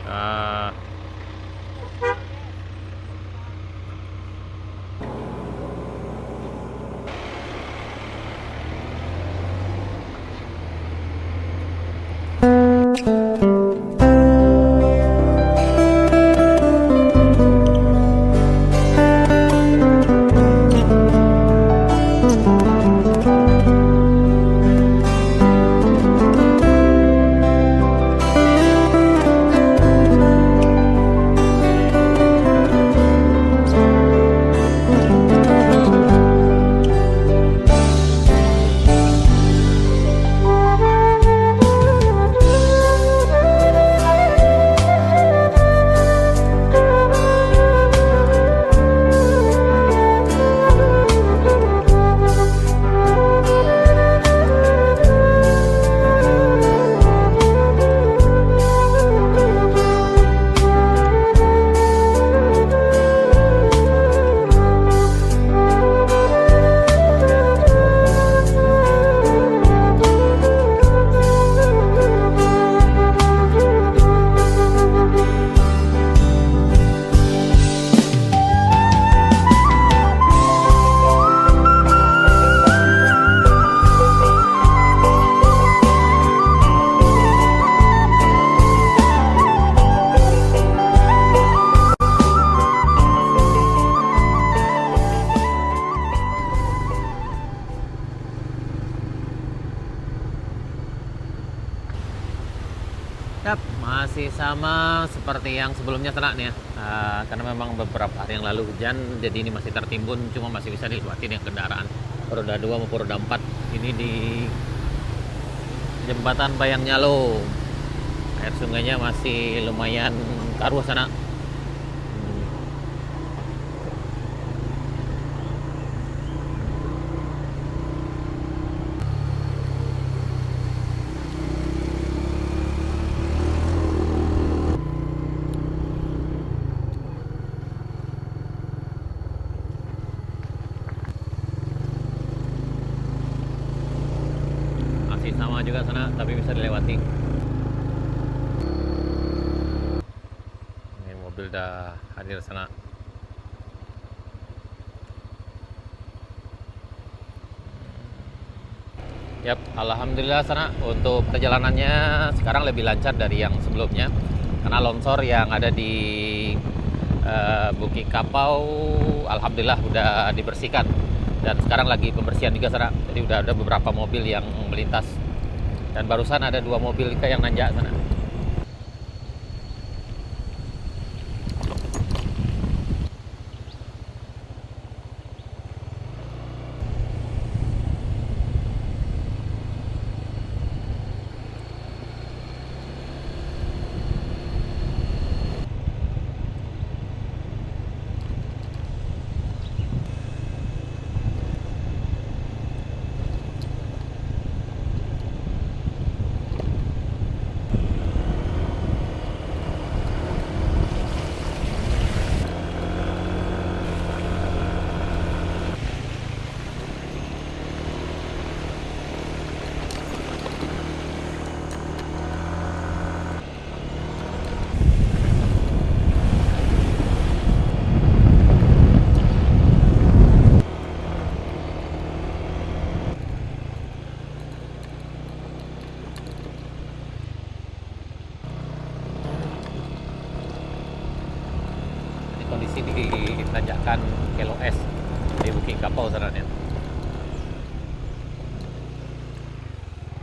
Ah, yap, masih sama seperti yang sebelumnya Sana nih ya. Karena memang beberapa hari yang lalu hujan, jadi ini masih tertimbun, cuma masih bisa dilewatin yang kendaraan roda 2 maupun roda 4. Ini di jembatan Bayang Nyalo. Air sungainya masih lumayan keruh Sana. Masih sama juga Sana, tapi bisa dilewati. Ini mobil udah hadir Sana. Yap, alhamdulillah Sana untuk perjalanannya sekarang lebih lancar dari yang sebelumnya. Karena longsor yang ada di Bukit Kapau alhamdulillah udah dibersihkan. Dan sekarang lagi pembersihan juga Sana. Jadi udah ada beberapa mobil yang melintas. Dan barusan ada 2 mobil yang nanjak Sana. Kondisi di tanjakan Kelo S di Bukit Kapau sebenarnya.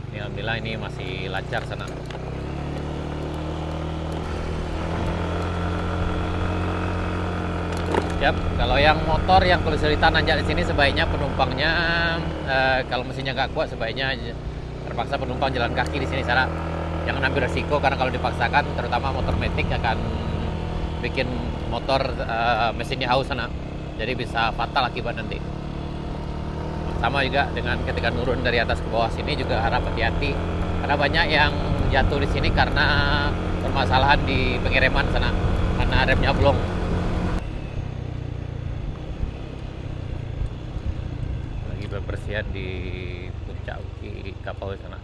Ini alhamdulillah ini masih lancar sana. Yap, kalau yang motor yang kesulitan nanjak di sini sebaiknya penumpangnya kalau mesinnya nggak kuat sebaiknya terpaksa penumpang jalan kaki di sini sana. Jangan ambil resiko karena kalau dipaksakan terutama motor metik akan bikin motor mesinnya haus sana, jadi bisa fatal akibat nanti. Sama juga dengan ketika turun dari atas ke bawah sini juga harap hati-hati karena banyak yang jatuh di sini karena permasalahan di pengereman sana karena remnya blong. Lagi berpersian di puncak Bukit Kapau sana.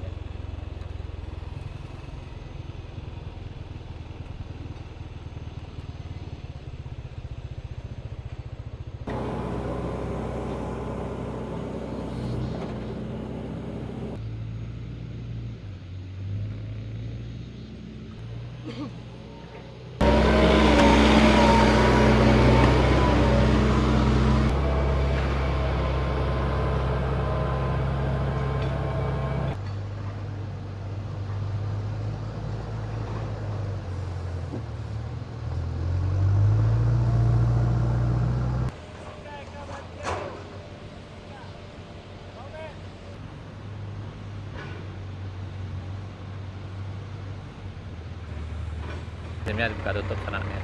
Ini dibuka tutup sana ya.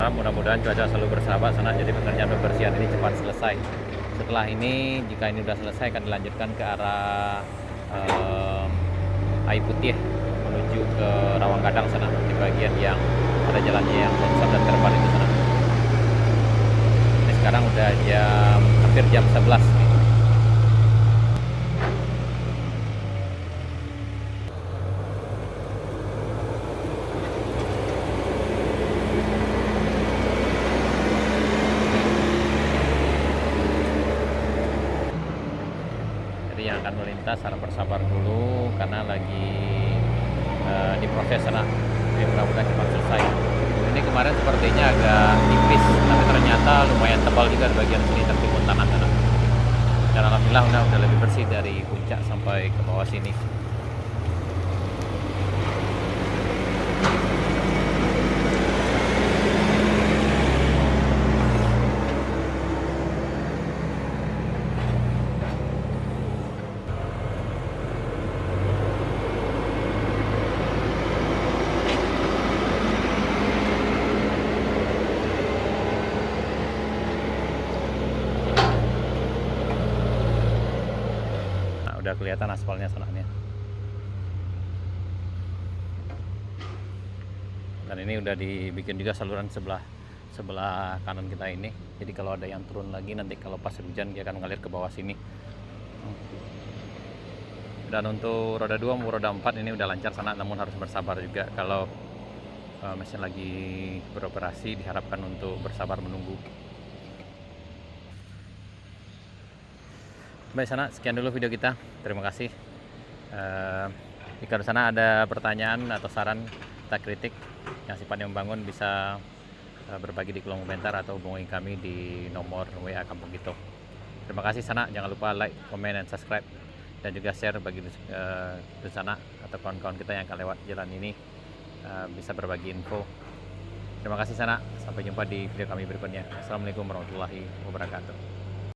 Ah, mudah-mudahan cuaca selalu bersahabat sana, jadi pengerjaan pembersihan ini cepat selesai. Setelah ini, jika ini sudah selesai, akan dilanjutkan ke arah Ai Putih menuju ke Rawanggadang sana, di bagian yang ada jalannya yang longsor dan terpal itu sana. Ini sekarang udah hampir jam 11 nih. Yang akan melintas harap bersabar dulu karena lagi diproses sana, jadi mudah-mudahan cepat selesai. Ini kemarin sepertinya agak tipis, tapi ternyata lumayan tebal juga di bagian sini tertimbun tanah sana. Dan alhamdulillah udah lebih bersih dari puncak sampai ke bawah sini. Udah kelihatan aspalnya sananya. Dan ini udah dibikin juga saluran sebelah kanan kita ini. Jadi kalau ada yang turun lagi nanti kalau pas hujan dia akan ngalir ke bawah sini. Dan untuk roda 2 maupun roda 4 ini udah lancar sana, namun harus bersabar juga kalau mesin lagi beroperasi, diharapkan untuk bersabar menunggu. Baik sana, sekian dulu video kita. Terima kasih. Jika di sana ada pertanyaan atau saran atau kritik yang sifatnya membangun, bisa berbagi di kolom komentar atau hubungi kami di nomor WA Kampung Gito. Terima kasih sana, jangan lupa like, komen, dan subscribe, dan juga share bagi di sana atau kawan-kawan kita yang akan lewat jalan ini bisa berbagi info. Terima kasih sana, sampai jumpa di video kami berikutnya. Assalamualaikum warahmatullahi wabarakatuh.